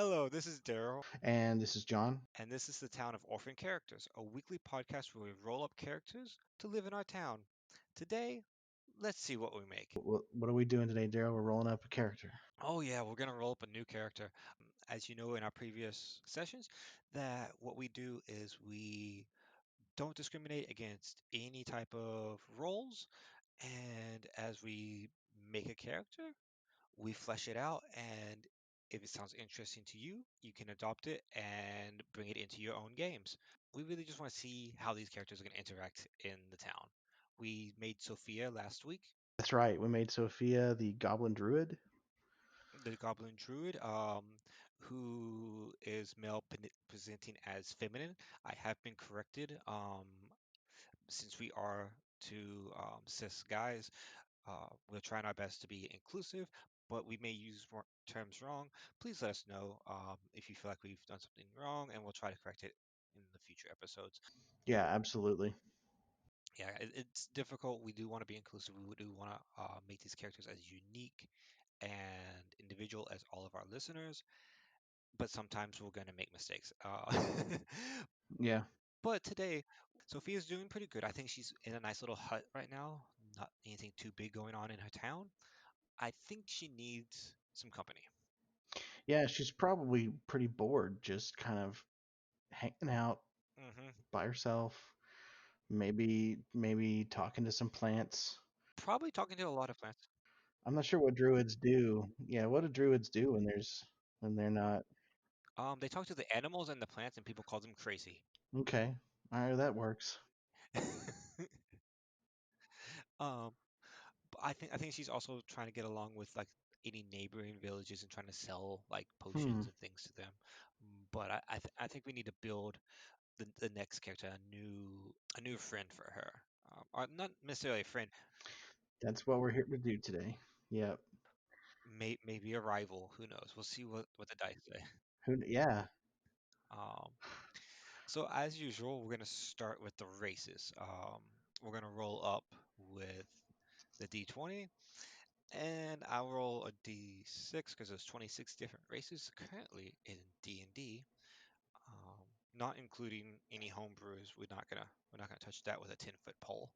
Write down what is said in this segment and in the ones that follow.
Hello, this is Daryl, And this is John. and this is the Town of Orphan Characters, a weekly podcast where we roll up characters to live in our town. Today, let's see what we make. What are we doing today, Daryl? We're rolling up a character. Oh yeah, we're gonna roll up a new character. As you know in our previous sessions, that what we do is we don't discriminate against any type of roles, and as we make a character, we flesh it out, and if it sounds interesting to you, you can adopt it and bring it into your own games. We really just want to see how these characters are going to interact in the town. We made Sophia last week, That's right. We made Sophia the Goblin Druid. the Goblin Druid, who is male presenting as feminine. I have been corrected since we are two cis guys. We're trying our best to be inclusive, but we may use terms wrong. Please let us know if you feel like we've done something wrong, and we'll try to correct it in the future episodes. Yeah, absolutely. Yeah, it's difficult. We do want to be inclusive. We do want to make these characters as unique and individual as all of our listeners, but sometimes we're going to make mistakes. Yeah. But today, Sophia's doing pretty good. I think she's in a nice little hut right now. Not anything too big going on in her town. I think she needs some company. Yeah, she's probably pretty bored, just kind of hanging out Hmm. by herself. Maybe talking to some plants. Probably talking to a lot of plants. I'm not sure what druids do. Yeah, what do druids do when they're not? They talk to the animals and the plants, and people call them crazy. Okay. All right, that works. um, but I think she's also trying to get along with like any neighboring villages and trying to sell like Hmm. potions and things to them. But I think we need to build the next character a new friend for her. Or not necessarily a friend, That's what we're here to do today. Yep. maybe a rival. Who knows? We'll see what the dice say. Who? Yeah. Um, So as usual, we're gonna start with the races. We're gonna roll up with the D20, and I'll roll a D6 because there's 26 different races currently in D&D, not including any homebrewers. We're not gonna touch that with a 10-foot pole.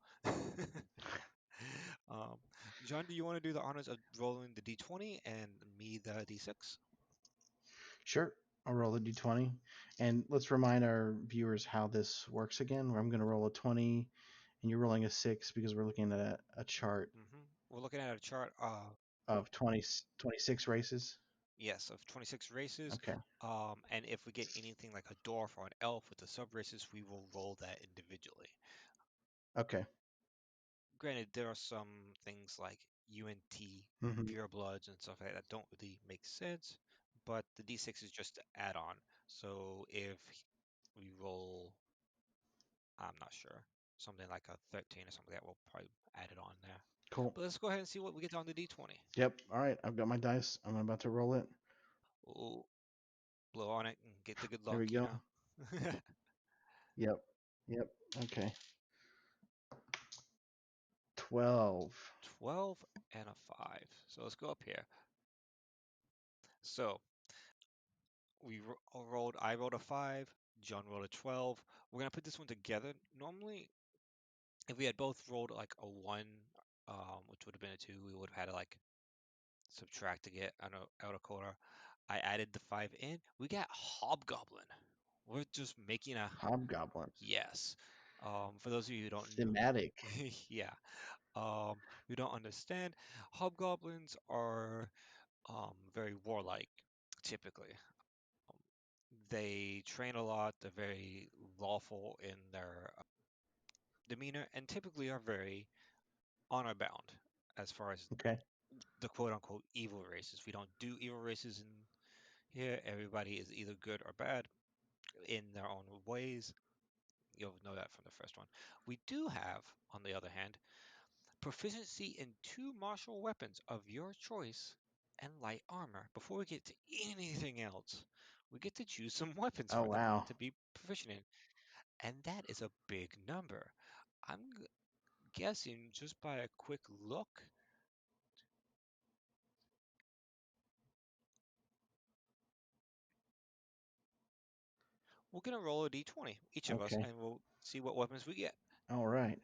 um, John, do you want to do the honors of rolling the D20 and me the D6? Sure. I'll roll a d20. And let's remind our viewers how this works again, where I'm going to roll a 20 and you're rolling a 6 because we're looking at a chart We're looking at a chart. of 26 races. Yes, of 26 races. Okay. And if we get anything like a dwarf or an elf with the sub races, we will roll that individually. Okay. Granted, there are some things like UNT, Hmm. pure bloods, and stuff like that don't really make sense, but the D6 is just to add on. So if we roll, I'm not sure, something like a 13 or something like that, we'll probably add it on there. Cool. But let's go ahead and see what we get on the D20. Yep. All right. I've got my dice. I'm about to roll it. We'll blow on it and get the good There we luck. go. Yep. Yep. Okay. 12. 12 and a 5. So let's go up here. So I rolled a 5, John rolled a 12. We're going to put this one together. Normally, if we had both rolled like a 1, which would have been a 2, we would have had to like subtract to get out a quarter. I added the 5 in. We got Hobgoblin. We're just making a, Hobgoblins. yes. For those of you who don't know, Thematic. yeah, who don't understand, hobgoblins are very warlike, typically. Um, they train a lot, they're very lawful in their demeanor, and typically are very honor bound as far as Okay. the quote unquote evil races. We don't do evil races in here. Everybody is either good or bad in their own ways. You'll know that from the first one. We do have, on the other hand, proficiency in two martial weapons of your choice and light armor. Before we get to anything else, we get to choose some weapons Oh, for them wow. to be proficient in. And that is a big number. I'm guessing just by a quick look, We're gonna roll a d20, each of us, Okay. and we'll see what weapons we get. All right.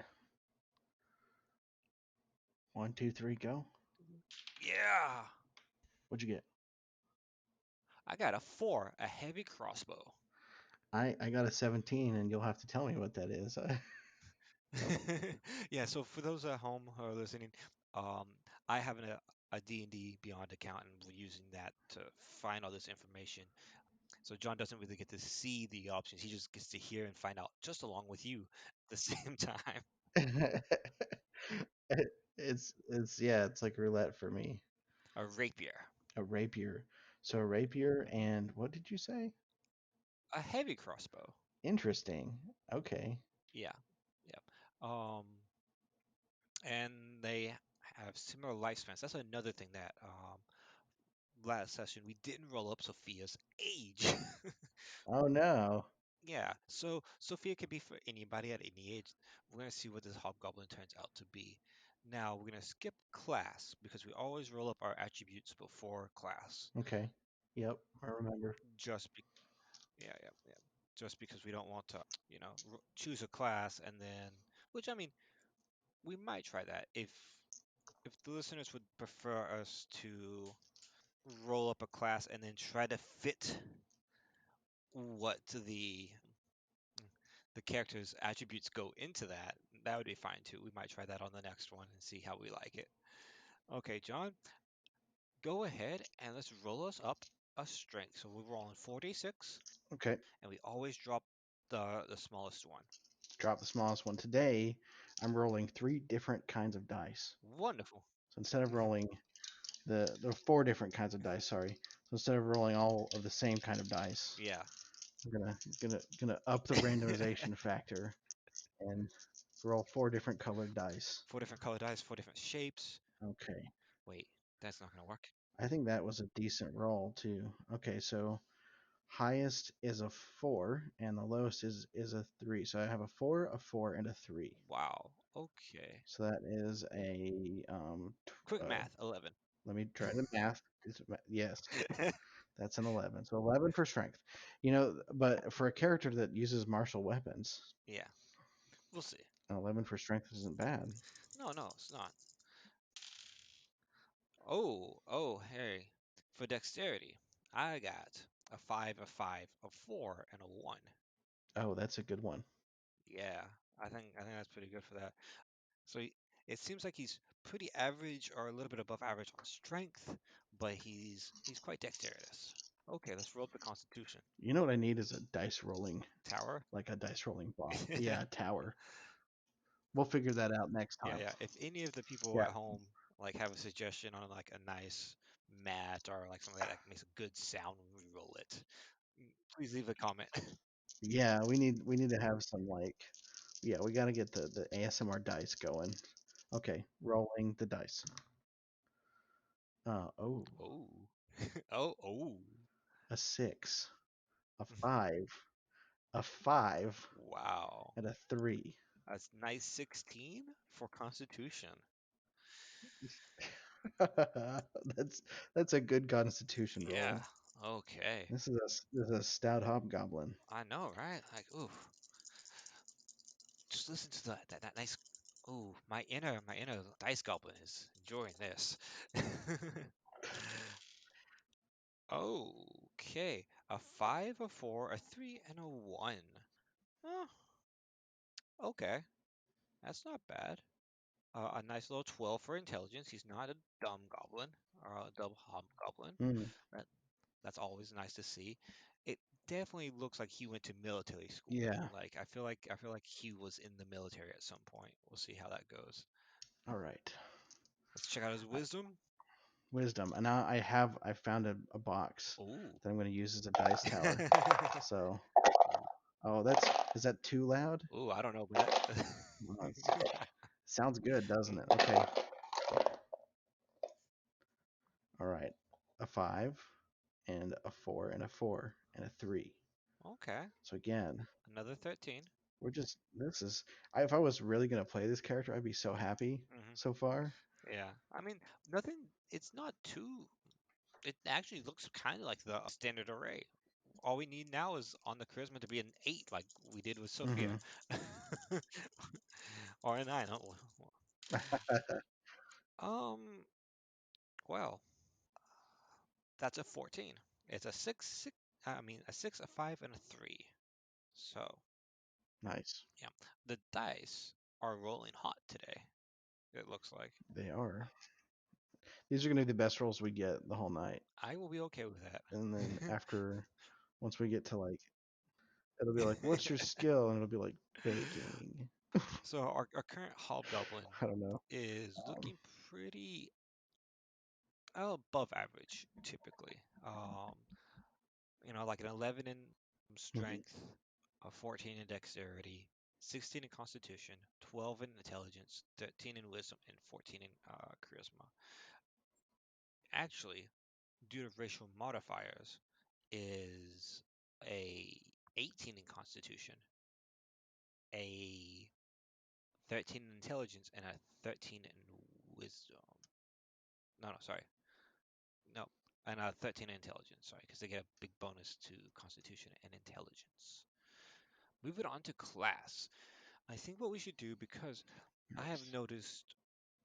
1, 2, 3, go. Yeah, What'd you get? I got a 4, a heavy crossbow. I got a 17, and you'll have to tell me what that is. Yeah, so for those at home who are listening, I have a D&D Beyond account, and we're using that to find all this information. So John doesn't really get to see the options; he just gets to hear and find out just along with you at the same time. It's yeah, it's like roulette for me. A rapier, A rapier. So a rapier and what did you say? a heavy crossbow. Interesting. Okay. Yeah, yeah. And they have similar lifespans. That's another thing that last session we didn't roll up Sophia's age. Oh no. Yeah, so Sophia can be for anybody at any age. We're gonna see what this hobgoblin turns out to be. Now we're gonna skip class because we always roll up our attributes before class. Okay. Yep, I remember. Just be yeah, yeah, yeah. Just because we don't want to, choose a class and then, which I mean, we might try that if the listeners would prefer us to roll up a class and then try to fit what the character's attributes go into that, that would be fine too. We might try that on the next one and see how we like it. Okay, John, go ahead and let's roll us up a strength. So we're rolling 4d6, Okay. and we always drop the smallest one. Drop the smallest one. Today, I'm rolling 3 different kinds of dice. Wonderful. So instead of rolling there are 4 different kinds of dice, sorry. So instead of rolling all of the same kind of dice, Yeah. I'm gonna up the randomization factor and roll 4 different colored dice. 4 different color dice, 4 different shapes. Okay. Wait, that's not gonna work. I think that was a decent roll too. Okay, so highest is a 4 and the lowest is a 3. So I have a 4, and a 3. Wow. Okay. So that is a Quick math, 11. let me try the math. Yes, that's an 11. So 11 for strength. But for a character that uses martial weapons, Yeah, we'll see. an 11 for strength isn't bad. No, no, it's not. Oh, hey. For dexterity, I got a 5, a 4, and a 1. Oh, that's a good one. Yeah, I think that's pretty good for that. So it seems like he's pretty average or a little bit above average on strength, but he's quite dexterous. Okay, let's roll up the Constitution. You know what I need is a dice rolling, Tower. like a dice rolling bot. Yeah, Yeah, a tower. We'll figure that out next time. yeah. If any of the people Yeah, at home like have a suggestion on like a nice mat or like something that makes a good sound when we roll it, please leave a comment. yeah. We need to have some like, yeah. We got to get the ASMR dice going. Okay, rolling the dice. Oh, Oh, oh. a 6, a 5, a 5, Wow. and a 3. That's nice 16 for Constitution. That's a good Constitution roll. Yeah. Okay. This is a stout hobgoblin. I know, right? Like, ooh, just listen to that nice. Ooh, my inner dice goblin is enjoying this. Okay, a 5, a 4, a 3, and a 1. Oh, okay, that's not bad. A nice little 12 for intelligence. He's not a dumb goblin or a dumb hobgoblin. Mm, That that's always nice to see. It definitely looks like he went to military school. yeah. Like I feel like he was in the military at some point. We'll see how that goes. All right. Let's check out his Uh, wisdom. Wisdom. And now I found a box Ooh. that I'm going to use as a dice tower. So, Ooh, oh, is that too loud? ooh, I don't know, but Sounds good, doesn't it? Okay. All right. A 5 and a 4 and a 4 and a 3. okay. So again, Another 13. we're just this is if I was really going to play this character, I'd be so happy Hmm. so far. Yeah. I mean, nothing. It's not too. It actually looks kind of like the standard array. all we need now is on the charisma to be an 8, like we did with Sophia, Hmm. or a 9. Oh, um, well, that's a 14. It's a 6, I mean, a 6, a 5, and a 3. So, Nice. yeah, the dice are rolling hot today, it looks like. They are. These are going to be the best rolls we get the whole night. I will be okay with that. And then after, once we get to like, it'll be like, what's your skill? And it'll be like, baking. So our current hobgoblin I don't know. is Um, looking pretty above average typically. Like an 11 in mhm. strength, a 14 in dexterity, 16 in constitution, 12 in intelligence, 13 in wisdom, and 14 in charisma. Actually, due to racial modifiers, is a 18 in constitution, a 13 in intelligence, and a 13 in wisdom. No, no, sorry. No, and a 13 in intelligence, sorry, because they get a big bonus to constitution and intelligence. Moving on to class. I think what we should do, because I have Nice. noticed,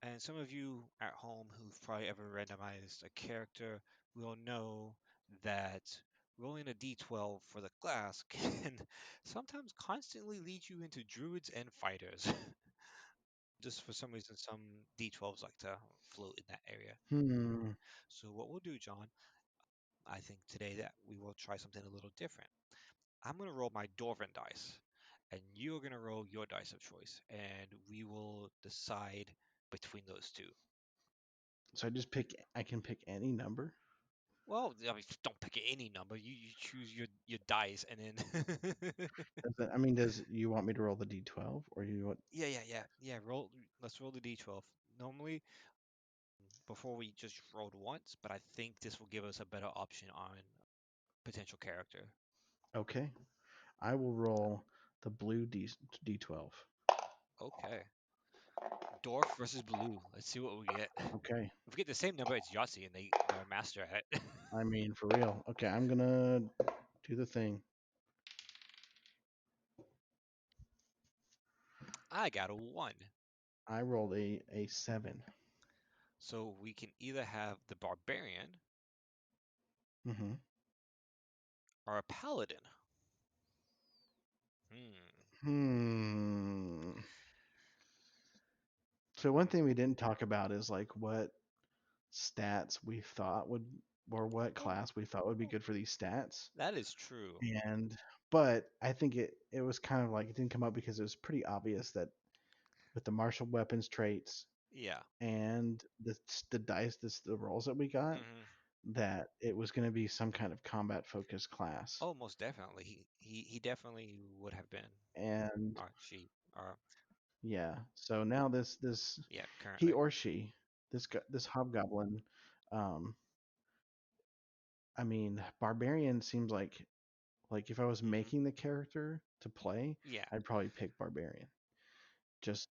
and some of you at home who've probably ever randomized a character will know that rolling a d12 for the class can sometimes constantly lead you into druids and fighters. Just for some reason, some d12s like to float in that area. Hmm. So what we'll do, John, I think today that we will try something a little different. I'm going to roll my Dwarven dice, and you're going to roll your dice of choice, and we will decide between those two. So I can pick any number. Well, I mean, don't pick any number. You choose your dice, and then Does you want me to roll the d12 or you want? yeah. Roll. Let's roll the d12. Normally, before we just rolled once, but I think this will give us a better option on potential character. Okay, I will roll the blue d12. Okay. Dwarf versus blue. Let's see what we get. Okay, If we get the same number, it's Yahtzee, and they're a master at it. I mean for real. Okay, I'm gonna do the thing. I got a 1. I rolled a 7. So we can either have the barbarian Mm-hmm. or a paladin. Hmm. Hmm. So one thing we didn't talk about is like what stats we thought would, or what Oh, class we thought would be good for these stats. that is true. And but I think it was kind of like it didn't come up because it was pretty obvious that with the martial weapons traits Yeah. and the dice, the rolls that we got, Hmm. that it was going to be some kind of combat focused class. Oh, most definitely. He definitely would have been, And or she, or yeah, so now this yeah, he currently. or she, this hobgoblin, um, I mean, barbarian seems like if I was Hmm. making the character to play, Yeah. I'd probably pick barbarian just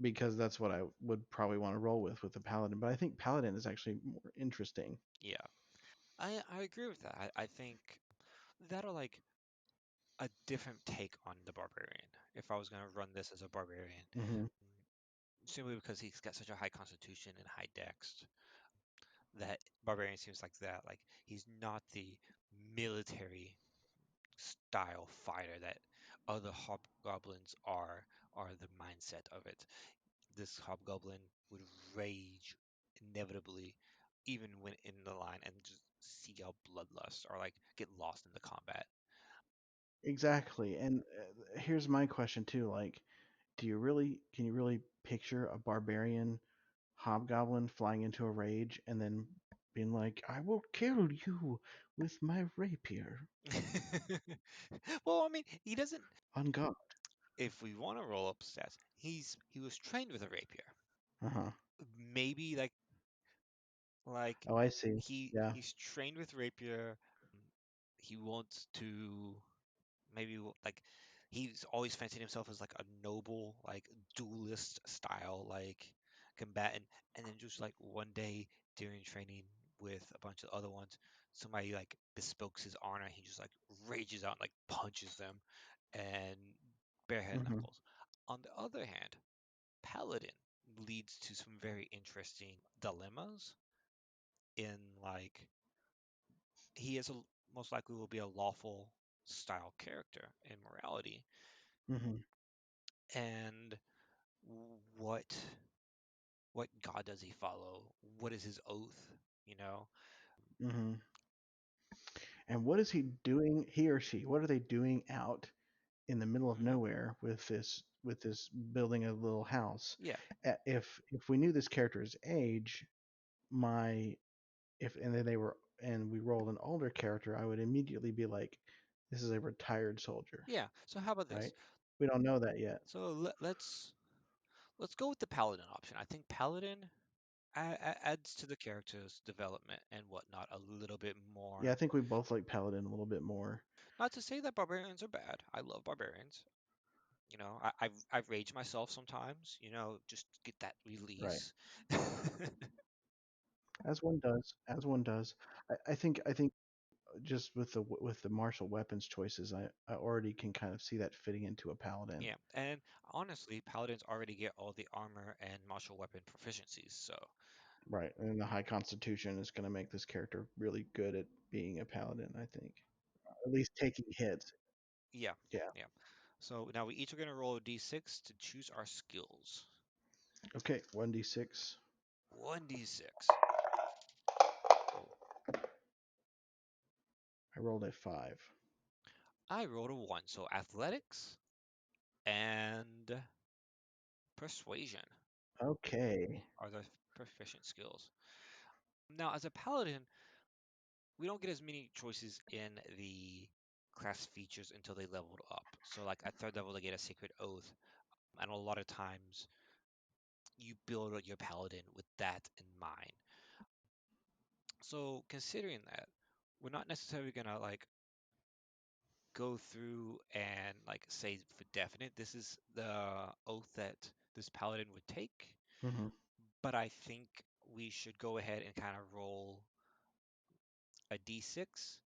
because that's what I would probably want to roll with the paladin. But I think paladin is actually more interesting. Yeah. I agree with that. I think that'll like a different take on the barbarian. If I was gonna run this as a barbarian, Hmm. mm, simply because he's got such a high constitution and high dex, that barbarian seems like that. Like he's not the military style fighter that other hobgoblins are the mindset of it. This hobgoblin would rage inevitably even when in the line and just seek out bloodlust or like get lost in the combat. Exactly. And here's my question too: like, can you really picture a barbarian hobgoblin flying into a rage and then being like, "I will kill you with my rapier Well, I mean, he doesn't. on God." If we want to roll up stats, he was trained with a rapier. Uh huh. Maybe like Oh, I see. Yeah. he's trained with rapier. mm, He wants to maybe like he's always fancied himself as like a noble, like duelist style, like combatant, and then just like one day during training with a bunch of other ones, somebody like bespokes his honor, he just like rages out and like punches them and barehead Hmm. knuckles. On the other hand, Paladin leads to some very interesting dilemmas in like he is a most likely will be a lawful style character in morality, Hmm. and what what god does he follow, what is his oath, you know. Hmm. And what is he doing? He or she? What are they doing out in the middle of Hmm. nowhere with this building a little house? Yeah, If we knew this character's age, my if and then they were and we rolled an older character, I would immediately be like, this is a retired soldier, yeah, so how about this? right? We don't know that yet. So let's go with the paladin option. I think paladin adds to the character's development and whatnot a little bit Yeah, I more. think we both like Paladin a little bit more. Not to say that barbarians are bad. I love barbarians. You know, I've raged myself sometimes. You know, just get that Right. release. As one does. As one does. I think just with the martial weapons choices, I already can kind of see that fitting into a paladin. Yeah, and honestly, paladins already get all the armor and martial weapon proficiencies. So Right. And the high constitution is going to make this character really good at being a paladin, I think. At least taking hits. yeah, Yeah. yeah. So now we each are gonna roll a d6 to choose our skills. Okay, 1d6. 1d6. Oh, I rolled a 5. I rolled a 1. So athletics and persuasion Okay. are the proficient skills. Now, as a paladin, we don't get as many choices in the class features until they leveled up. So, like at third level, they get a sacred oath, and a lot of times you build your paladin with that in mind. So, considering that, we're not necessarily gonna like go through and like say for definite this is the oath that this paladin would take, Hmm. but I think we should go ahead and kind of roll a d6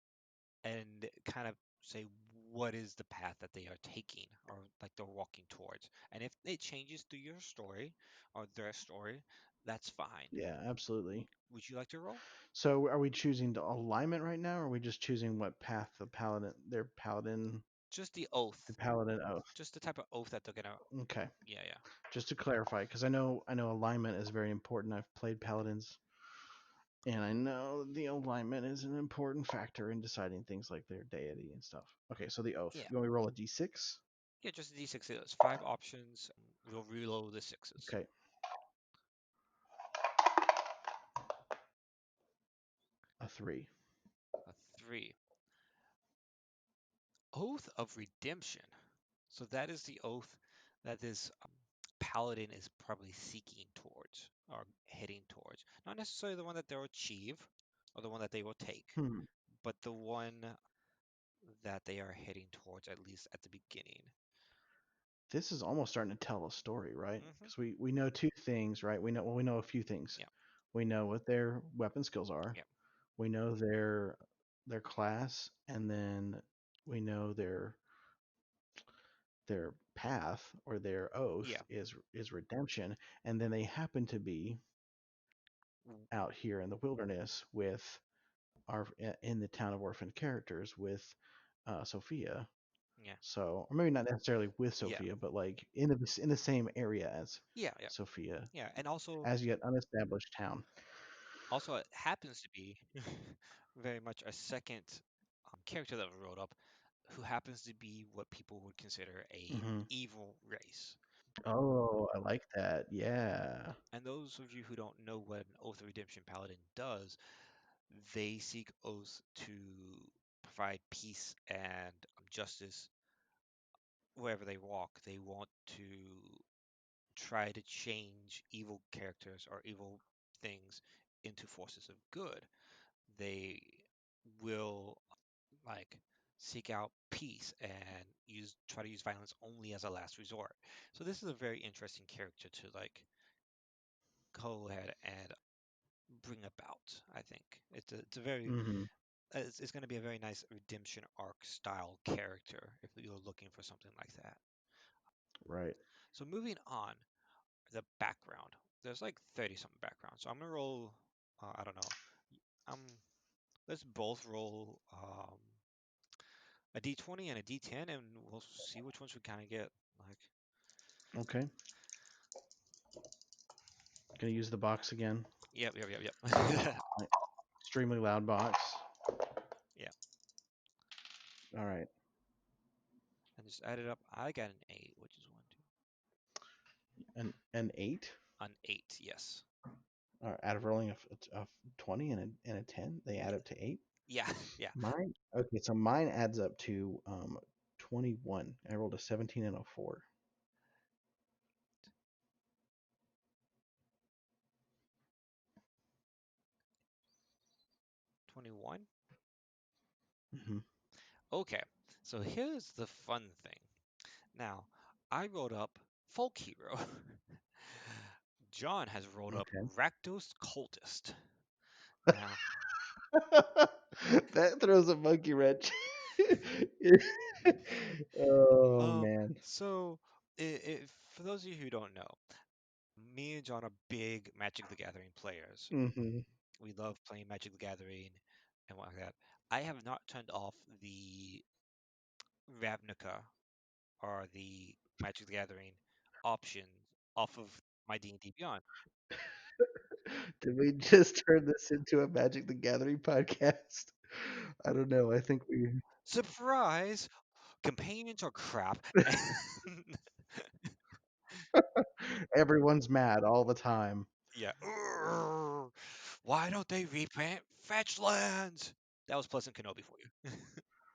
and kind of say what is the path that they are taking or like they're walking towards. And if it changes through your story or their story, that's fine. Yeah, absolutely. Would you like to roll? So are we choosing the alignment right now, or are we just choosing what path Just the the oath, paladin oath? just the type of oath that they're gonna. Okay. Yeah, yeah, Just to clarify, because I know alignment is very important. I've played paladins, and I know the alignment is an important factor in deciding things like their deity and stuff. Okay, so the oath. yeah, You want me to roll a d6? yeah. Just a d6. There's 5 options. We'll reload the sixes. Okay, a 3. A 3. Oath of redemption. So that is the oath that this paladin is probably seeking towards or heading towards. Not necessarily the one that they'll achieve or the one that they will take, Hmm. but the one that they are heading towards, at least at the beginning. This is almost starting to tell a story, right? Hmm. Because we know two things, right? We know a few things. Yeah, We know what their weapon skills are. yeah, We know their class, and then we know their path or their oath yeah. is redemption, and then they happen to be w- out here in the wilderness with our in the town of orphaned characters with Sophia. Yeah, So, or maybe not necessarily with yeah, Sophia, but like in the same area as yeah, yeah, Sophia, yeah. And also, as yet unestablished town. it happens to be very much a second character that we wrote up, who happens to be what people would consider a Hmm. evil race. Oh, I like that. Yeah. And those of you who don't know what an Oath of Redemption Paladin does, they seek oaths to provide peace and justice wherever they walk. They want to try to change evil characters or evil things into forces of good. They will like seek out peace and try to use violence only as a last resort. So this is a very interesting character to like go ahead and bring about. I think it's a very Hmm. it's going to be a very nice redemption arc style character if you're looking for something like that. Right. So moving on, the background. There's like 30 something backgrounds. So I'm gonna roll. I don't know. Let's both roll a d20 and a d10, and we'll see which ones we kind of get. Like, Okay. Gonna use the box again. yep, yep, yep, yep. Extremely loud box. Yeah, All right. and just add it up. I got an 8, which is one, two, An 8. an 8. Yes. Out of rolling a 20 and a 10, they add Yeah, up to 8. yeah, yeah. Mine. Okay, so mine adds up to 21. I rolled a 17 and a 4. 21. Hmm. Okay. So here's the fun thing. Now, I wrote up folk hero. John has rolled up Okay. Rakdos cultist. Now, That throws a monkey wrench. Oh um, man. so for those of you who don't know, me and John are big Magic the Gathering players. Hmm. We love playing Magic the Gathering and what like that. I have not turned off the Ravnica or the Magic the Gathering options off of my D&D Beyond. Did we just turn this into a Magic the Gathering podcast? I don't know. I think we Surprise! Companions are crap. And everyone's mad all the time. yeah. "Urgh, why don't they replant fetch lands? That was Pleasant Kenobi for you.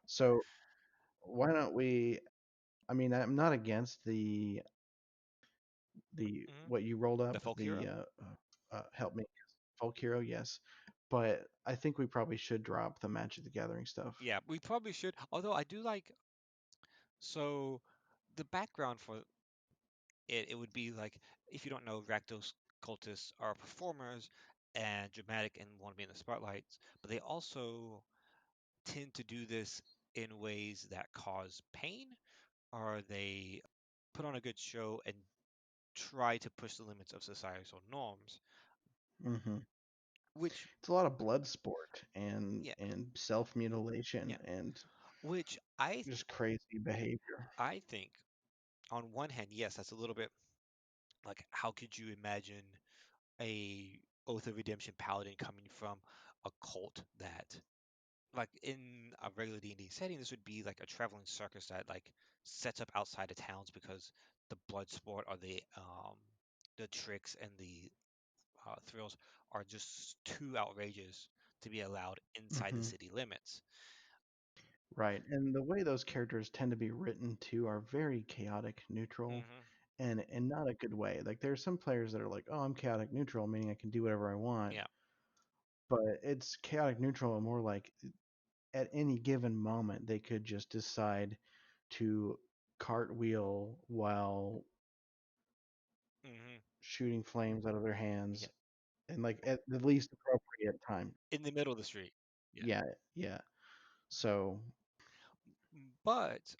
So why don't we? I mean, I'm not against the Mhm. what you rolled The up, folk the hero? help me, folk hero, yes, but I think we probably should drop the Magic the Gathering stuff. Yeah, we probably should. Although I do like so the background for it would be like if you don't know, Rakdos cultists are performers and dramatic and want to be in the spotlights, but they also tend to do this in ways that cause pain, or they put on a good show and try to push the limits of societal norms, Hmm. which It's a lot of blood sport and yeah, self mutilation yeah, and which just crazy behavior. I think on one hand, yes, that's a little bit like how could you imagine a Oath of Redemption paladin coming from a cult that like in a regular D&D setting, this would be like a traveling circus that like sets up outside of towns because the blood sport or the tricks and the thrills are just too outrageous to be allowed inside the Hmm. city limits. Right, and the way those characters tend to be written too are very chaotic neutral Hmm. and not a good way. Like there's some players that are like, "Oh, I'm chaotic neutral, meaning I can do whatever I want." Yeah. But it's chaotic neutral and more like at any given moment they could just decide to cartwheel while Hmm. shooting flames out of their Yeah. hands and like at the least appropriate time. In the middle of the street. Yeah. Yeah, yeah. So, But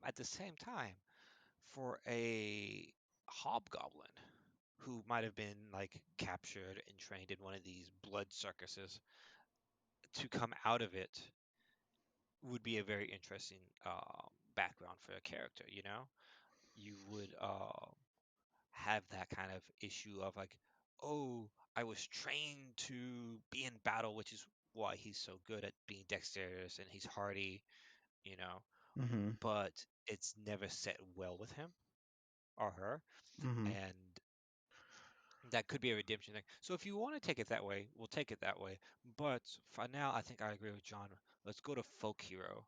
at the same time, for a hobgoblin who might have been like captured and trained in one of these blood circuses to come out of it would be a very interesting background for a character, you know? You would have that kind of issue of like, oh, I was trained to be in battle, which is why he's so good at being dexterous and he's hardy, you know, mhm, but it's never set well with him or her. mhm. And that could be a redemption thing. So if you want to take it that way, we'll take it that way. But for now, I think I agree with John. Let's go to folk hero.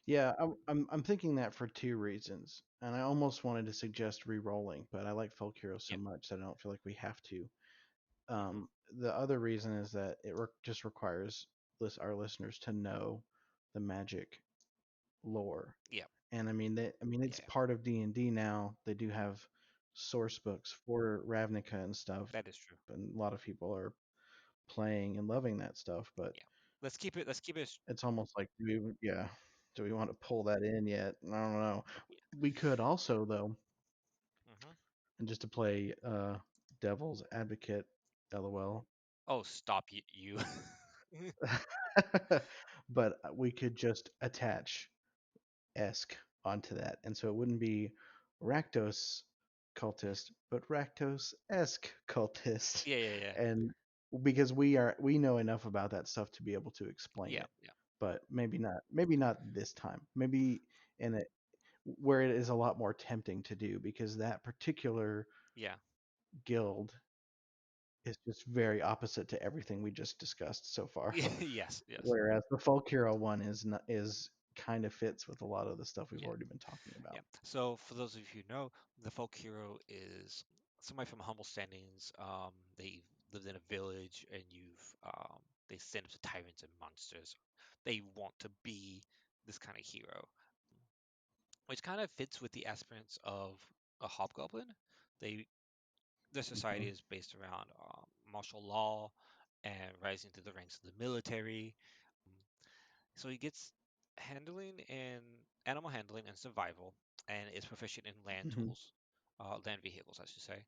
Yeah, I'm thinking that for two reasons, and I almost wanted to suggest re-rolling, but I like Folk Hero so Yeah. much that I don't feel like we have to. Hmm. The other reason is that just requires our listeners to know the magic lore, Yeah. and I mean Yeah. it's Yeah. part of D&D now. They do have source books for Ravnica and stuff, That is true. and a lot of people are playing and loving that stuff, but Yeah. Let's keep it. It's almost like yeah, do we want to pull that in yet? I don't know. We could also though, Mhm. and just to play devil's advocate, lol. Oh, stop you. But we could just attach esque onto that, and so it wouldn't be Rakdos cultist, but Rakdos esque cultist, Yeah, yeah, yeah, and because we know enough about that stuff to be able to explain yeah, it, yeah, but maybe not this time, maybe in a where it is a lot more tempting to do because that particular yeah. guild is just very opposite to everything we just discussed so far. Yes, yes. Whereas the folk hero one is kind of fits with a lot of the stuff we've Yeah, already been talking yeah. about. So for those of you who know, the folk hero is somebody from humble standings. They lived in a village, and they stand up to tyrants and monsters. They want to be this kind of hero, which kind of fits with the aspirants of a hobgoblin. They Their society Hmm. is based around martial law and rising through the ranks of the military. Um, So he gets animal handling and survival, and is proficient in Hmm. land vehicles, I should say.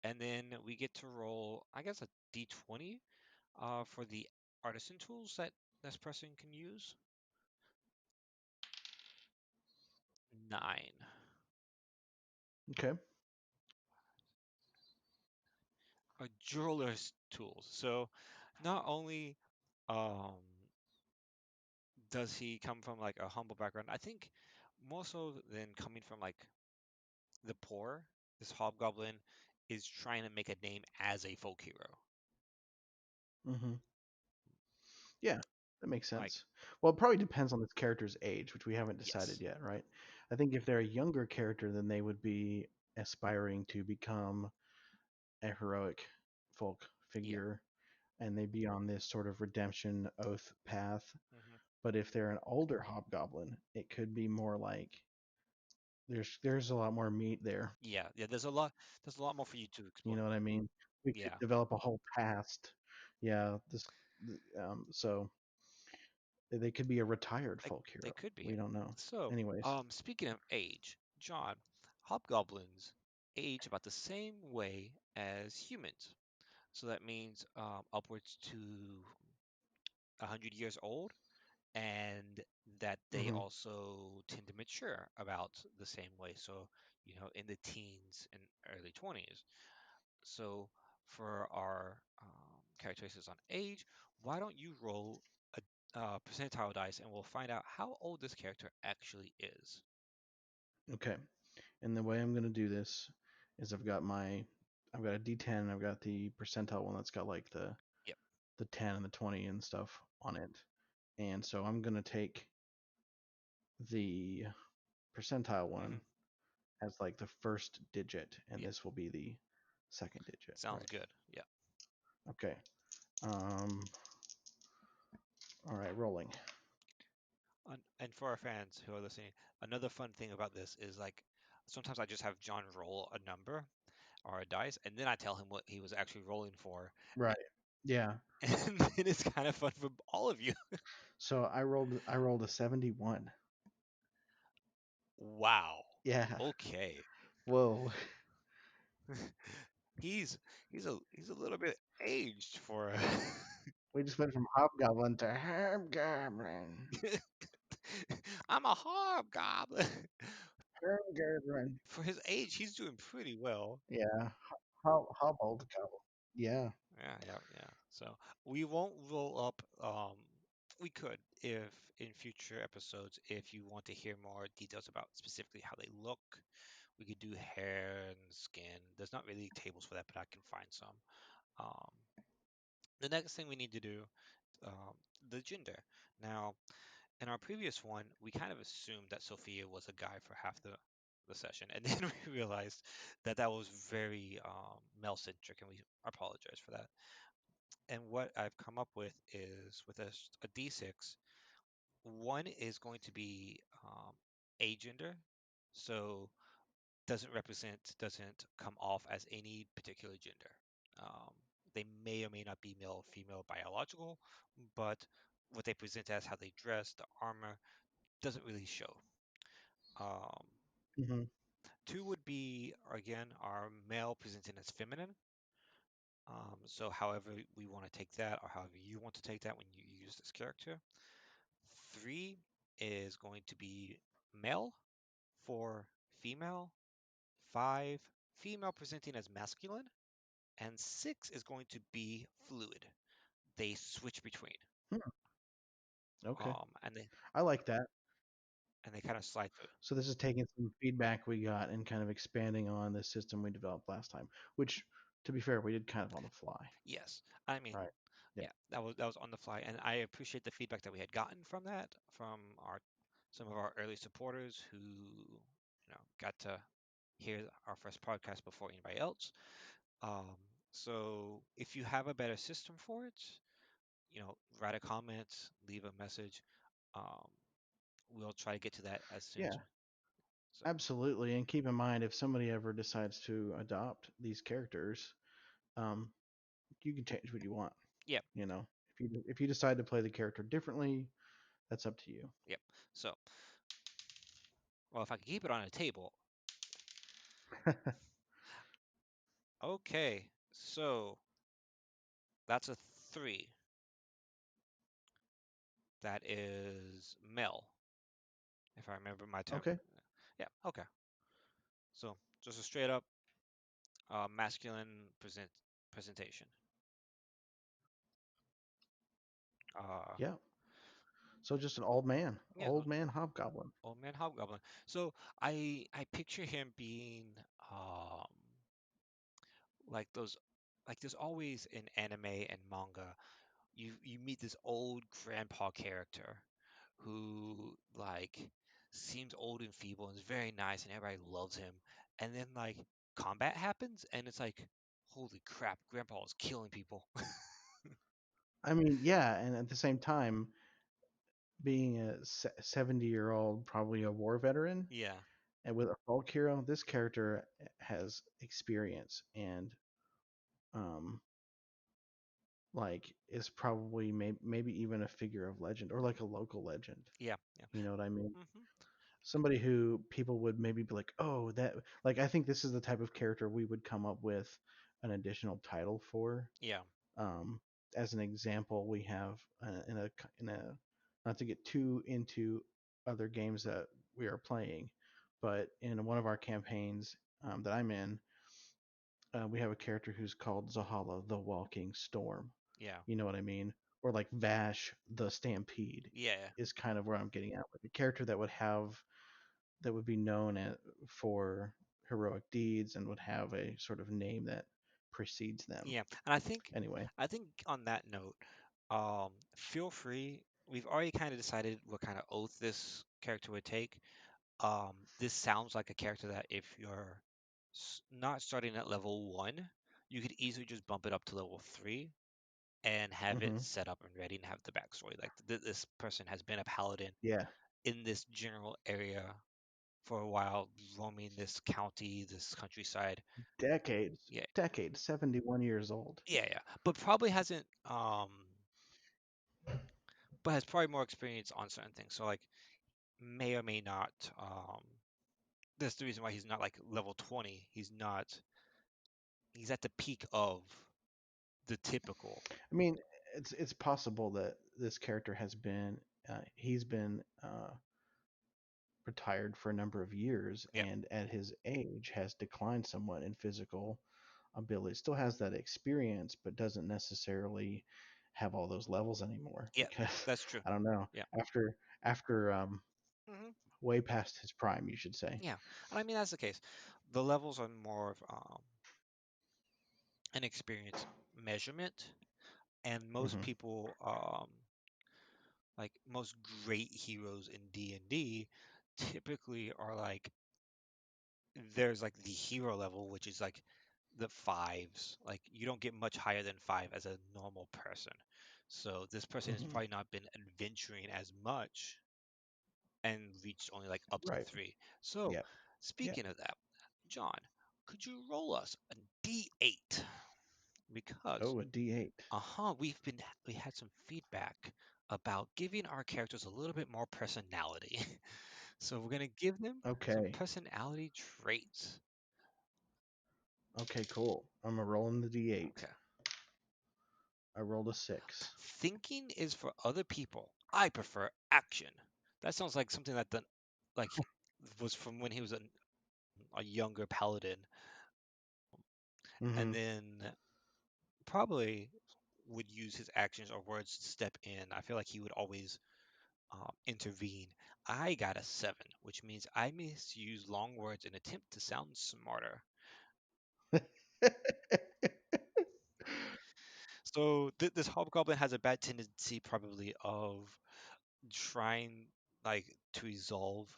And then we get to roll, I guess, a d20 for the artisan tools that this person can use. 9. Okay. Jeweler's tools. So not only um, does he come from like a humble background, I think more so than coming from like the poor, this hobgoblin is trying to make a name as a folk hero. Hmm. Yeah, that makes Like, sense. Well, it probably depends on this character's age, which we haven't decided yes, yet, right? I think if they're a younger character, then they would be aspiring to become a heroic folk yeah, figure, and they'd be on this sort of redemption oath path. hmm, But if they're an older hobgoblin, it could be more like there's a lot more meat there. yeah, yeah. There's a lot more for you to You explore. know what I mean? We could Yeah, develop a whole past. Yeah, so they could be a retired like folk they hero. could be. We don't know. So, Anyways. speaking of age, John, hobgoblins age about the same way as humans. So that means upwards to 100 years old, and that they Hmm. also tend to mature about the same way. So, in the teens and early 20s. So, for our characteristics on age, why don't you roll a percentile dice and we'll find out how old this character actually is. Okay. And the way I'm gonna do this is I've got a D10. I've got the percentile one that's got like Yep. the 10 and the 20 and stuff on it. And so I'm gonna take the percentile Hmm. one as like the first digit, and Yep. this will be the second digit, Sounds right? good. Yeah. Okay. Um. All right, rolling. And for our fans who are listening, another fun thing about this is like sometimes I just have John roll a number or a dice, and then I tell him what he was actually rolling for, Right. Yeah. and then it's kind of fun for all of you. So I rolled a 71. Wow. Yeah. Okay. Whoa. He's he's a little bit aged for We just went from hobgoblin to hobgoblin. I'm a hobgoblin. Hobgoblin. For his age, he's doing pretty well. Yeah. Hobgoblin. Yeah. Yeah, yeah, yeah. So we won't roll up. We could if in future episodes, if you want to hear more details about specifically how they look, we could do hair and skin. There's not really tables for that, but I can find some. Um, the next thing we need to do, um, the gender. Now, in our previous one, we kind of assumed that Sophia was a guy for half the session, and then we realized that that was very male centric, and we apologize for that. And what I've come up with is with a D6, one is going to be agender, so doesn't come off as any particular gender. Um, they may or may not be male or female biological, but what they present as, how they dress, the armor doesn't really show. Um, Hmm. Two would be again our male presenting as feminine. So however we want to take that, or however you want to take that when you use this character. Three is going to be male. Four, female. Five, female presenting as masculine. And six is going to be fluid. They switch between. Hmm. Okay, Um, and they I like that. and they kind of slide through. So this is taking some feedback we got and kind of expanding on the system we developed last time, which, to be fair, we did kind of on the fly. Yes, I mean, Right. Yeah. yeah, that was on the fly, and I appreciate the feedback that we had gotten from that from our some of our early supporters who got to hear our first podcast before anybody else. Um, so if you have a better system for it, write a comment, leave a message. Um, we'll try to get to that as soon as Yeah. we. So Absolutely. And keep in mind, if somebody ever decides to adopt these characters, um, you can change what you want. yeah, You know, if you decide to play the character differently, that's up to you. yep. So well, if I can keep it on a table, okay. So that's a three. That is male, if I remember my term. Okay. Yeah, okay. So just a straight up masculine presentation. Uh, Yeah. So just an yeah, old man hobgoblin. old man hobgoblin. So I picture him being um like those like there's always in anime and manga you meet this old grandpa character who like seems old and feeble and is very nice and everybody loves him, and then like combat happens and it's like holy crap, grandpa is killing people. I mean, yeah, and at the same time, being a 70-year-old, probably a war veteran, Yeah, and with a folk hero, this character has experience and um, like is probably maybe even a figure of legend or like a local legend. yeah, yeah. You know what I mean? Hmm. Somebody who people would maybe be like, oh, that like I think this is the type of character we would come up with an additional title for. Yeah, Um, as an example, we have in a not to get too into other games that we are playing, but in one of our campaigns that I'm in, we have a character who's called Zahala, the Walking Storm. yeah, You know what I mean? Or like Vash, the Stampede, yeah, is kind of where I'm getting at. Like a character that would be known for heroic deeds and would have a sort of name that precedes them. yeah. And Anyway. I think on that note, feel free. We've already kind of decided what kind of oath this character would take. This sounds like a character that if you're not starting at level one, you could easily just bump it up to level three and have it Hmm. set up and ready and have the backstory. Like this person has been a paladin Yeah. in this general area for a while, roaming this county, this countryside. Decades. Yeah, Decades. 71 years old. yeah, yeah. But probably hasn't, but has probably more experience on certain things. So like may or may not. That's the reason why he's not like level 20. He's not. He's at the peak of the typical. I mean, it's possible that this character he's been retired for a number of years Yeah, and at his age has declined somewhat in physical ability. Still has that experience, but doesn't necessarily have all those levels anymore yeah, because that's true. I don't know. Yeah. After Hmm. way past his prime, you should say. Yeah, and I mean that's the case. The levels are more of an experience measurement, and most Hmm. people, like most great heroes in D&D, typically are like there's like the hero level, which is like the fives. Like you don't get much higher than five as a normal person. So this person has Hmm. probably not been adventuring as much and reached only like up to Right. three. So Yep. Yep. speaking of that, John, could you roll us a D8? Because Oh, a D8. we had some feedback about giving our characters a little bit more personality. So we're gonna give them some Okay. personality traits. Okay, cool. I'm rolling the d8. Okay. I rolled a 6. Thinking is for other people. I prefer action. That sounds like something that the like was from when he was a younger paladin, and Mm-hmm. then probably would use his actions or words to step in. I feel like he would always intervene. I got a 7, which means I misuse long words and attempt to sound smarter. So this hobgoblin has a bad tendency, probably, of trying to resolve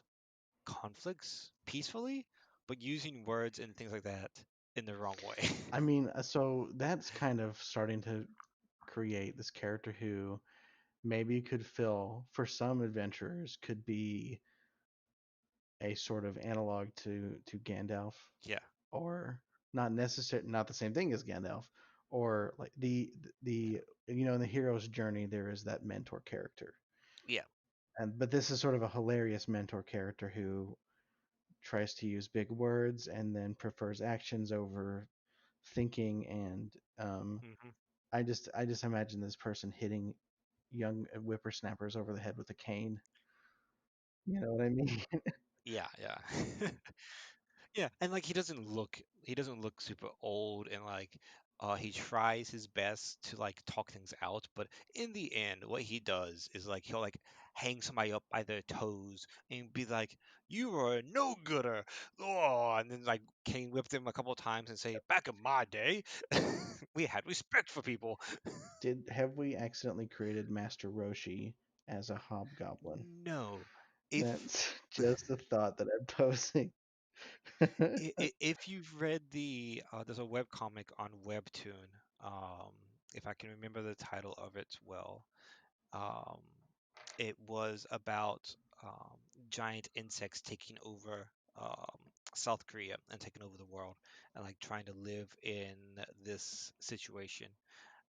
conflicts peacefully, but using words and things like that in the wrong way. I mean, so that's kind of starting to create this character who maybe could fill, for some adventurers, could be a sort of analog to Gandalf, Yeah, or not the same thing as Gandalf, or like the in the hero's journey there is that mentor character, yeah. and but this is sort of a hilarious mentor character who tries to use big words and then prefers actions over thinking, and Hmm. I just imagine this person hitting young whippersnappers over the head with a cane. You know what I mean? Yeah, yeah. Yeah, and he doesn't look super old, and he tries his best to talk things out, but in the end what he does is he'll hang somebody up by their toes and be like, "You are a no gooder." Oh, and then cane whip them a couple times and say, "Back in my day, we had respect for people." Did have we accidentally created Master Roshi as a hobgoblin? No. If That's just a thought that I'm posing. if you've read there's a web comic on Webtoon, um, if I can remember the title of it well, um, it was about giant insects taking over South Korea and taking over the world, and trying to live in this situation.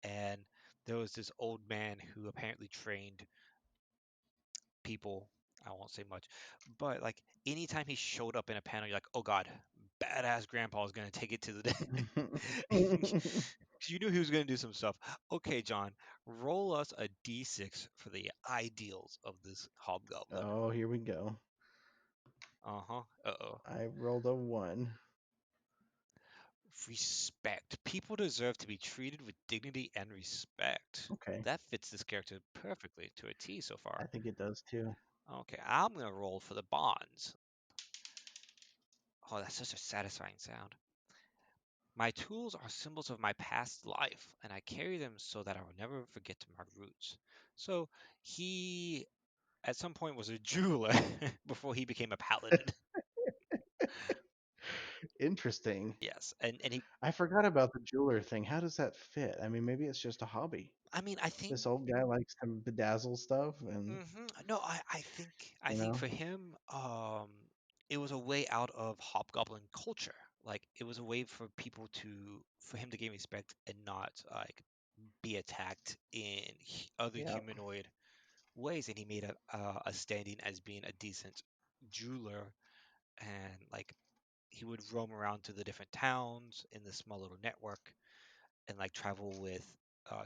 And there was this old man who apparently trained people. I won't say much, but anytime he showed up in a panel, you're like, oh god, badass grandpa is gonna take it to the day. 'Cause you knew he was gonna do some stuff. Okay, John, roll us a d6 for the ideals of this hobgoblin. Oh, here we go. Uh-huh. Uh-oh. I rolled a 1. Respect. People deserve to be treated with dignity and respect. Okay. That fits this character perfectly to a T so I far. think it does too. Okay, I'm gonna roll for the bonds. Oh, that's such a satisfying sound. My tools are symbols of my past life, and I carry them so that I will never forget my roots. So he, at some point, was a jeweler before he became a paladin. Interesting. Yes, and he. I forgot about the jeweler thing. How does that fit? I mean, maybe it's just a hobby. I mean, I think. This old guy likes to bedazzle stuff, and No, I think you for him, it was a way out of hobgoblin culture. It was a way for him to gain respect and not be attacked in other yeah. humanoid ways, and he made a standing as being a decent jeweler, and he would roam around to the different towns in this small little network, and travel with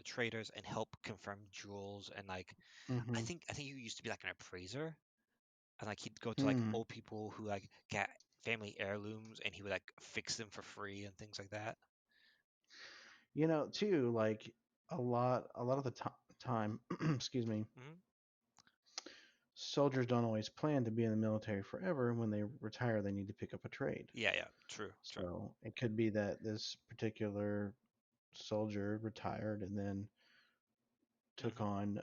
traders and help confirm jewels, and I Mm-hmm. think I think he used to be an appraiser, and he'd go to Hmm. old people who got family heirlooms, and he would fix them for free and things like that. Too, like a lot of the time, excuse me, Hmm. soldiers don't always plan to be in the military forever. When they retire, they need to pick up a trade. Yeah, yeah, true, true. So it could be that this particular soldier retired and then took Hmm. on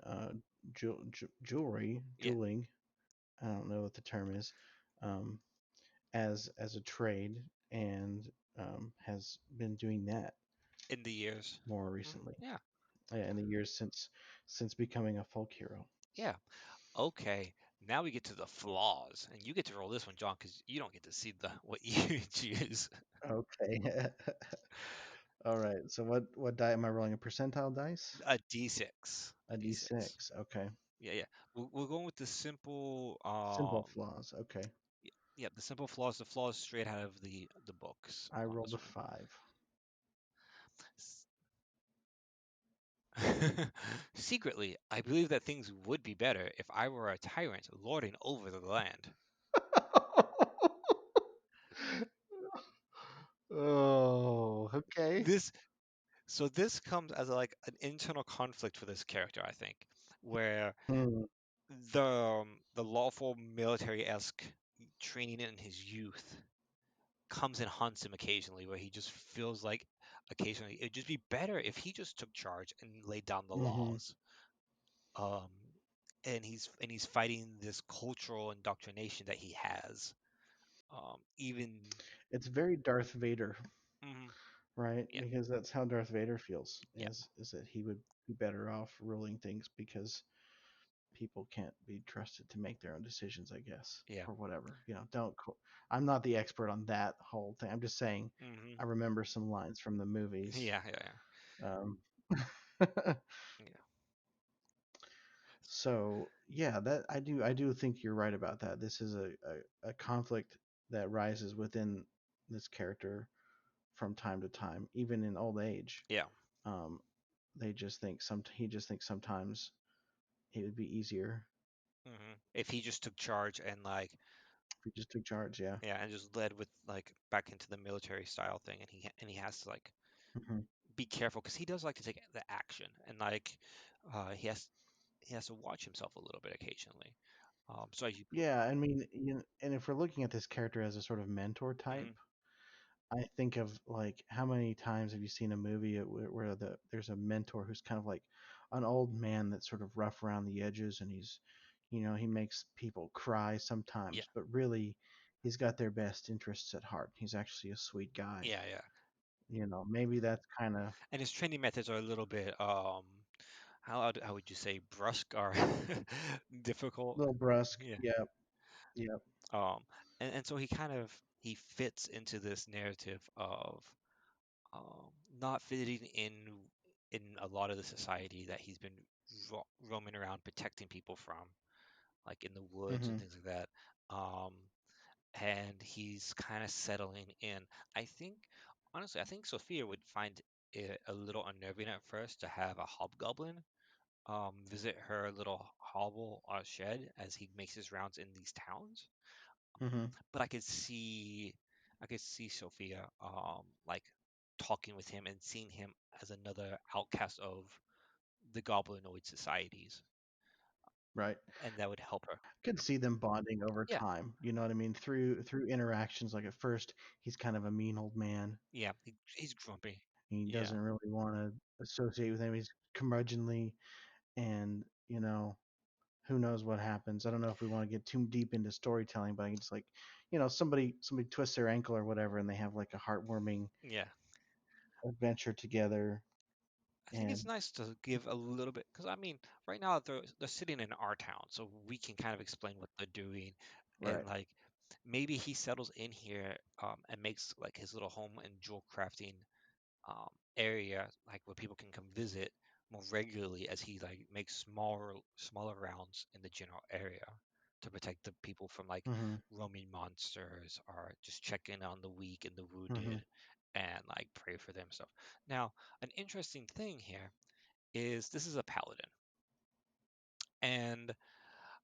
jewelry, Yeah, jeweling. I don't know what the term is, um, as a trade, and has been doing that in the years. more Hmm. recently, Yeah, in the years since becoming a folk hero. yeah. Okay, now we get to the flaws, and you get to roll this one, John, because you don't get to see the what you choose. Okay. All right. So what die am I rolling? A percentile dice? A D6. A A D6. d6. Okay. Yeah, yeah. We're going with the simple, Simple flaws. Okay. yeah, the simple flaws, the flaws straight out of the books I on rolled this a one. 5. Secretly, I believe that things would be better if I were a tyrant lording over the land. Oh, okay. This so this comes as like an internal conflict for this character, I think, where Hmm. the lawful military-esque training in his youth comes and haunts him occasionally, where he just feels like occasionally it'd just be better if he just took charge and laid down the Hmm. laws. Um, and he's fighting this cultural indoctrination that he has. Even It's very Darth Vader, mhm, right? yeah, Because that's how Darth Vader feels. yeah, Is that he would be better off ruling things because people can't be trusted to make their own decisions, I guess, yeah, or whatever. Don't. I'm not the expert on that whole thing. I'm just saying hmm I remember some lines from the movies. yeah, yeah, Um, yeah, yeah, so yeah, that I do think you're right about that. This is a conflict that rises within this character from time to time, even in old age. yeah. Um, he just thinks sometimes it would be easier If he just took charge and like if he just took charge. Yeah. yeah, and just led with like back into the military style thing, and he has to like Hmm. be careful because he does like to take the action, and like he has to watch himself a little bit occasionally. So as you, Yeah, I mean, and if we're looking at this character as a sort of mentor type, mhm, I think of like how many times have you seen a movie where there's a mentor who's kind of like an old man that's sort of rough around the edges, and he makes people cry yeah, sometimes, but really he's got their best interests at heart. He's actually a sweet guy. yeah, yeah. Maybe that's kind of a And his training methods are a little bit how would you say brusque or difficult? little brusque. Yeah. Yep, yep. Um, and so he fits into this narrative of um, not fitting in a lot of the society that he's been roaming around protecting people from, like in the woods and Hmm. things like that. Um, and he's kind of settling in. I think, honestly, I think Sophia would find it a little unnerving at first to have a hobgoblin visit her little hovel shed as he makes his rounds in these towns. Hmm. But I could see Sophia like talking with him and seeing him as another outcast of the goblinoid societies, Right. and that would help her. Could see them bonding over Yeah, time. You know what I mean? Through interactions. Like at first, he's kind of a mean old man. yeah, he's grumpy. He Yeah, doesn't really want to associate with him. He's curmudgeonly, and who knows what happens. I don't know if we want to get too deep into storytelling, but I can just like, somebody twists their ankle or whatever, and they have like a heartwarming yeah. adventure together. I think And it's nice to give a little bit because I mean, right now they're sitting in our town, so we can kind of explain what they're doing, and right. like maybe he settles in here and makes like his little home and jewel crafting um, area, like where people can come visit more regularly as he like makes smaller rounds in the general area to protect the people from like Hmm. roaming monsters or just check in on the weak and the Hmm. wounded and like pray for them and stuff. Now, an interesting thing here is this is a paladin, and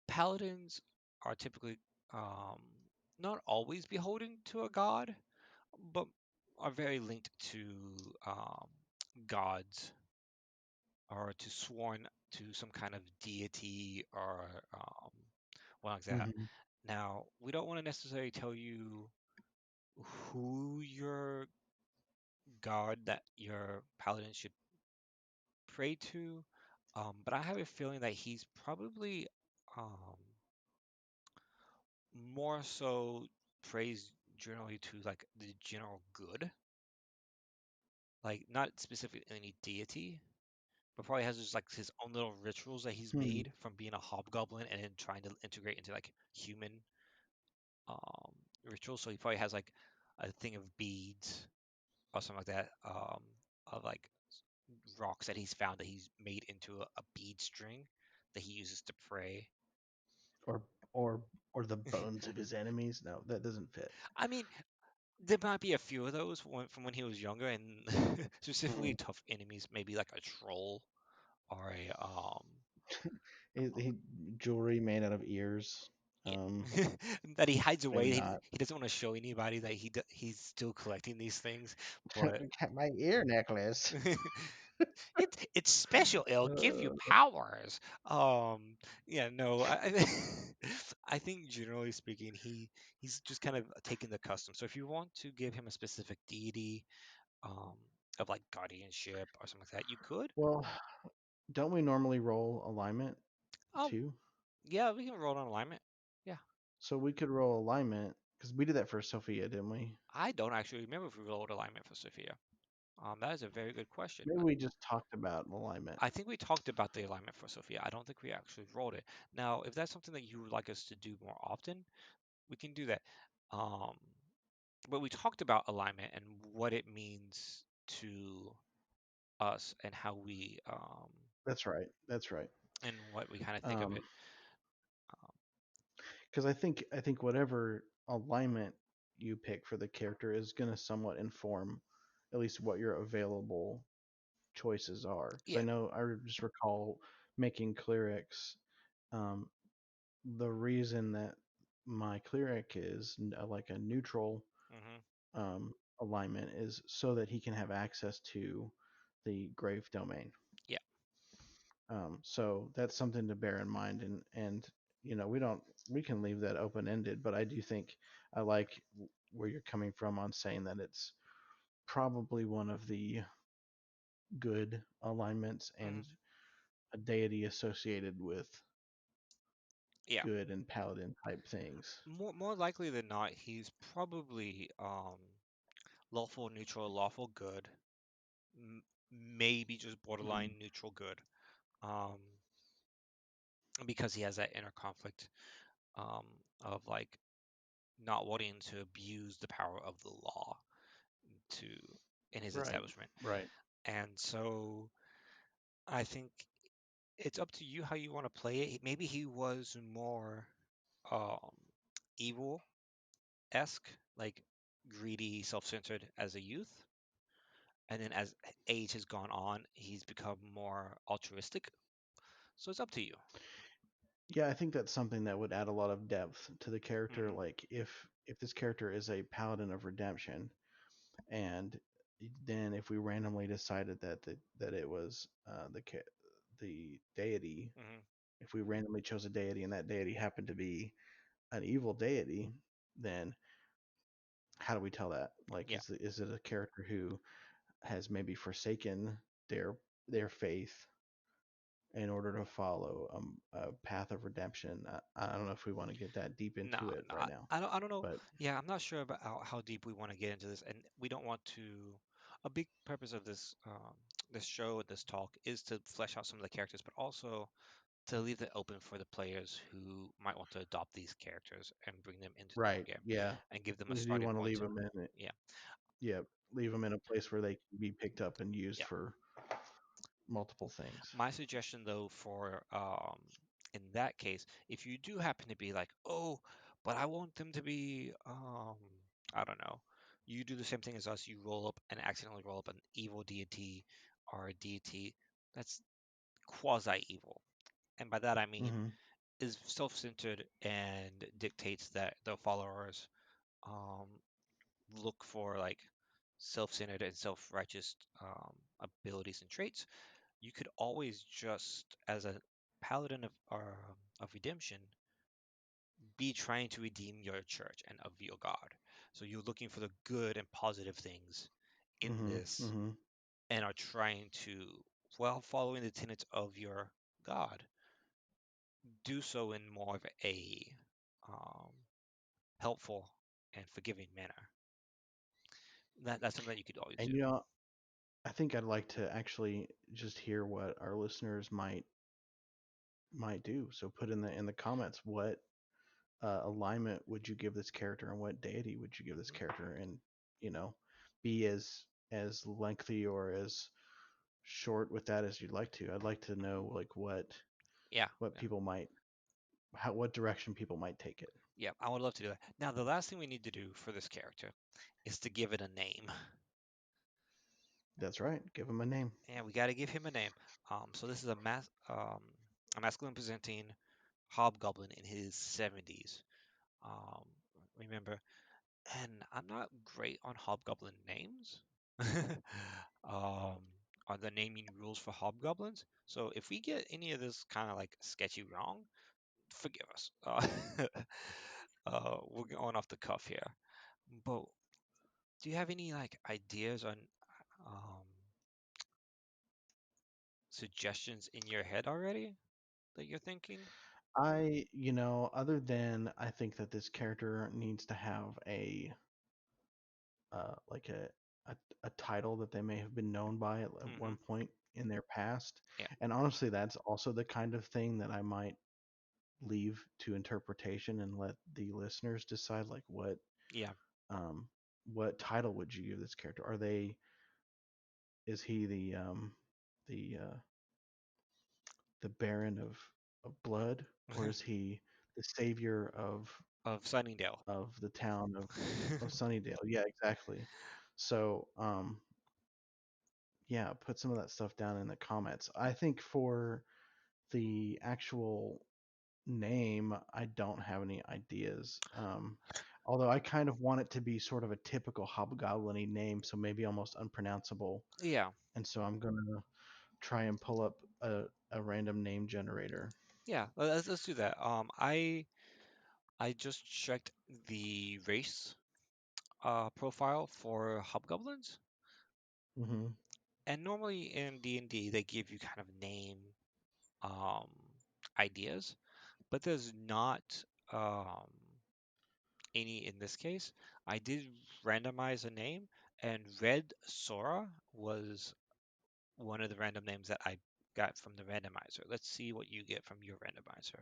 paladins are typically um, not always beholden to a god, but are very linked to um, gods or to sworn to some kind of deity or one like that. Hmm. Now, we don't want to necessarily tell you who your god that your paladin should pray to, but I have a feeling that he's probably um, more so prays generally to like the general good, like not specifically any deity, but probably has just like his own little rituals that he's Hmm. made from being a hobgoblin and then trying to integrate into like human um, rituals. So he probably has like a thing of beads or something like that. of like rocks that he's found that he's made into a bead string that he uses to pray. Or or or the bones of his enemies. No, that doesn't fit. I mean, there might be a few of those from when he was younger, and specifically Mm. tough enemies, maybe like a troll or a He jewelry made out of ears. Um, yeah, that he hides maybe away. not. He doesn't want to show anybody that he's still collecting these things, but My ear necklace. it's special. It'll give you Uh, powers. Yeah, no, I think generally speaking, he's just kind of taking the custom. So if you want to give him a specific deity, um, of like guardianship or something like that, you could. well, don't we normally roll alignment Oh, too? yeah, we can roll on alignment. Yeah, So we could roll alignment because we did that for Sophia, didn't we? I don't actually remember if we rolled alignment for Sophia. That is a very good question. Maybe we just talked about alignment. I think we talked about the alignment for Sophia. I don't think we actually rolled it. Now, if that's something that you would like us to do more often, we can do that. Um, but we talked about alignment and what it means to us and how we That's right. That's right. and what we kind of think of Um, it. Um, because I think whatever alignment you pick for the character is going to somewhat inform at least what your available choices are. Because yeah. I know I just recall making clerics. Um, the reason that my cleric is like a neutral Hmm. um, alignment is so that he can have access to the grave domain. Yeah. So that's something to bear in mind, and we can leave that open ended, but I do think I like where you're coming from on saying that it's probably one of the good alignments Hmm. and a deity associated with Yeah. good and paladin type things. More likely than not, he's probably lawful neutral, lawful good, m maybe just Mm, borderline neutral good. Um, because he has that inner conflict um of like not wanting to abuse the power of the law to in his right, establishment. right. And so I think it's up to you how you want to play it. Maybe he was more um evil-esque, like greedy, self-centered as a youth. And then as age has gone on, he's become more altruistic. So it's up to you. Yeah, I think that's something that would add a lot of depth to the character. Hmm. Like if this character is a paladin of redemption, and then if we randomly decided that it was the deity, Hmm. if we randomly chose a deity and that deity happened to be an evil deity, then how do we tell that? Like, Yeah. is it a character who has maybe forsaken their their faith in order to follow a path of redemption? I don't know if we want to get that deep No, into it no, right now, I don't know. but Yeah, I'm not sure about how deep we want to get into this, and we don't want to. A big purpose of this this show, this talk, is to flesh out some of the characters, but also to leave it open for the players who might want to adopt these characters and bring them into their own right, game yeah, and give them a we do starting want to point leave to. them in it. Yeah, Yeah, leave them in a place where they can be picked up and used yeah. for multiple things. My suggestion, though, for in that case, if you do happen to be like, oh, but I want them to be, I don't know, you do the same thing as us. You roll up and accidentally roll up an evil deity or a deity that's quasi evil, and by that I mean Hmm. is self-centered and dictates that the followers um, look for like self-centered and self-righteous abilities and traits. You could always just, as a paladin of redemption, be trying to redeem your church and of your God. So you're looking for the good and positive things in Hmm. this Hmm. and are trying to, while following the tenets of your God, do so in more of a um, helpful and forgiving manner. That's something that you could always do. And I think I'd like to actually just hear what our listeners might do. So put in the comments what alignment would you give this character and what deity would you give this Mhm. character, and you know, be as as lengthy or as short with that as you'd like to. I'd like to know like Yeah, what yeah, people might how what direction people might take it. yeah. I would love to do that. Now, the last thing we need to do for this character is to give it a name. That's right. Give them a name. And we got to give him a name. So this is a masculine presenting hobgoblin in his 70s. Um, remember, and I'm not great on hobgoblin names. um, on the naming rules for hobgoblins. So if we get any of this kind of like sketchy wrong, forgive us. We're going off the cuff here. But do you have any like ideas on um, suggestions in your head already that you're thinking? Other than I think that this character needs to have like a title that they may have been known by at Mm-hmm. one point in their past. Yeah. And honestly, that's also the kind of thing that I might leave to interpretation and let the listeners decide like Yeah. um what title would you give this character? Are they is he the the Baron of blood, or is he the savior Of Sunnydale. of the town of Sunnydale? Yeah, exactly. So yeah, put some of that stuff down in the comments. I think for the actual name, I don't have any ideas. Although I kind of want it to be sort of a typical hobgoblin-y name, so maybe almost unpronounceable. Yeah. And so I'm gonna try and pull up a random name generator. Yeah. Let's do that. I just checked the race profile for hobgoblins, Hmm. and normally in D&D they give you kind of name um ideas, but there's not um any in this case. I did randomize a name, and Red Sora was one of the random names that I got from the randomizer. Let's see what you get from your randomizer.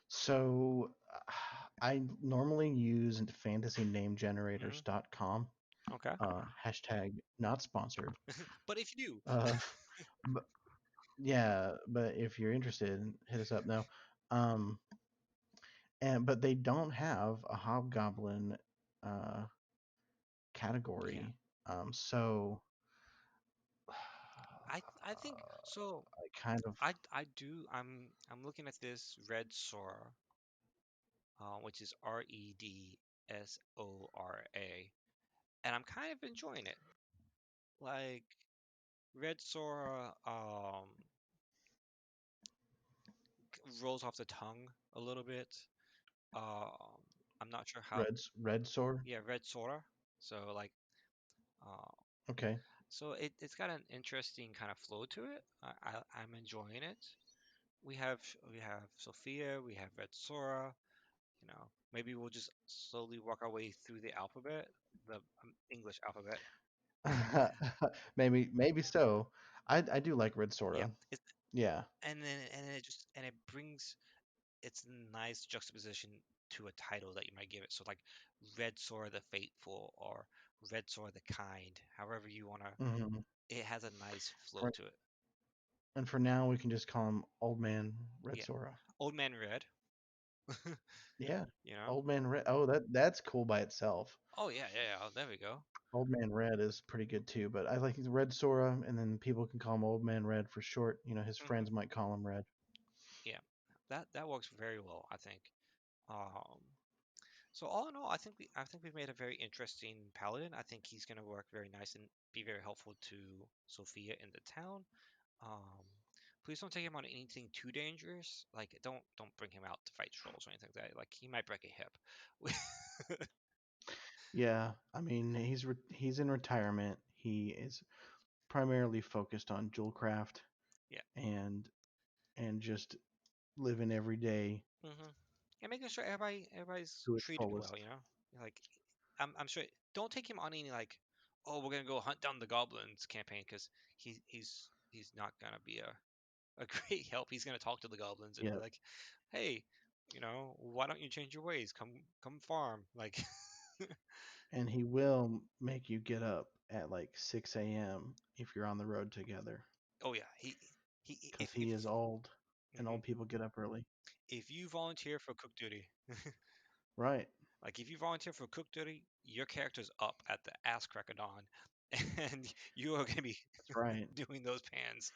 So I normally use Hmm. fantasynamegenerators.com. Okay. Hashtag not sponsored. But if you do, Uh, but yeah, but if you're interested, hit us up. No, um, and but they don't have a hobgoblin uh, yeah, category. So I think so. I kind of I do. I'm looking at this Red Sora, which is Redsora, and I'm kind of enjoying it. Like Red Sora rolls off the tongue a little bit. Um, I'm not sure how. red sword. Yeah, Red Sora. So like, uh, Okay. so it's got an interesting kind of flow to it. I'm enjoying it. We have Sophia. We have Red Sora. Maybe we'll just slowly work our way through the alphabet, the English alphabet. Maybe so. I do like red Yeah, sorta. it, Yeah. and it brings its nice juxtaposition to a title that you might give it. So like Red Sora the Faithful or Red Sora the Kind, however you wanna. Hmm. It has a nice flow For to it. and for now, we can just call him Old Man Red Yeah, Sora. Old Man Red. Yeah, You know. Old Man Red. Oh, that's cool by itself. Oh yeah, yeah, yeah. There we go. Old Man Red is pretty good too, but I like Red Sora, and then people can call him Old Man Red for short. His Hmm. friends might call him Red. Yeah, that works very well, I think. Um, So all in all, I think we've made a very interesting paladin. I think he's going to work very nice and be very helpful to Sophia in the town. Um, please don't take him on anything too dangerous. Like don't bring him out to fight trolls or anything like that. Like he might break a hip. Yeah, I mean he's in retirement. He is primarily focused on jewelcraft Yeah. and just living every day Hmm. And making sure everybody's to its treated well. fullest. Like I'm sure. Don't take him on any like, oh, we're gonna go hunt down the goblins campaign because he's not gonna be a great help. He's gonna talk to the goblins and be Yeah, like, "Hey, why don't you change your ways? Come farm." Like, and he will make you get up. at like 6 a.m. if you're on the road together, Oh yeah, he because he is old, and mhm. old people get up early. If you volunteer for cook duty, Right. like if you volunteer for cook duty, your character's up at the ass crack of dawn, and you are gonna be That's right. doing those pans.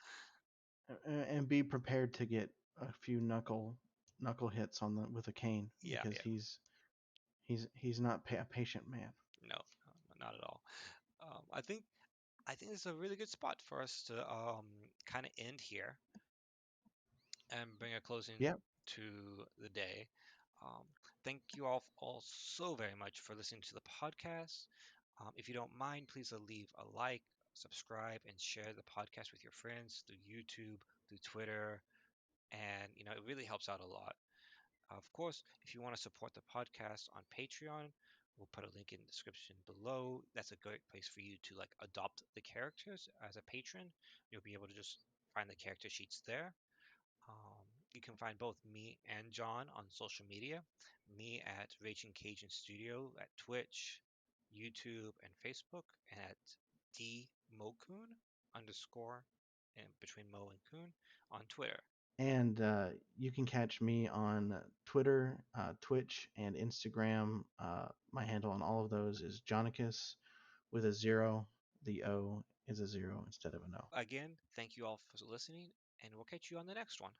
And be prepared to get a few knuckle hits on the with a cane Yeah, because yeah, he's not a patient man. no, no, not at all. I think this is a really good spot for us to kind of end here and bring a closing Yep. to the day. Um, Thank you all so very much for listening to the podcast. If you don't mind, please leave a like, subscribe, and share the podcast with your friends through YouTube, through Twitter, and it really helps out a lot. Of course, if you want to support the podcast on Patreon, we'll put a link in the description below. That's a great place for you to like adopt the characters as a patron. You'll be able to just find the character sheets there. You can find both me and John on social media. Me at Raging Cajun Studio at Twitch, YouTube, and Facebook, and at dmokun underscore and between Mo and Kun on Twitter. And you can catch me on Twitter, Twitch, and Instagram. My handle on all of those is Jonicus with a zero. The O is a zero instead of an O. Again, thank you all for listening, and we'll catch you on the next one.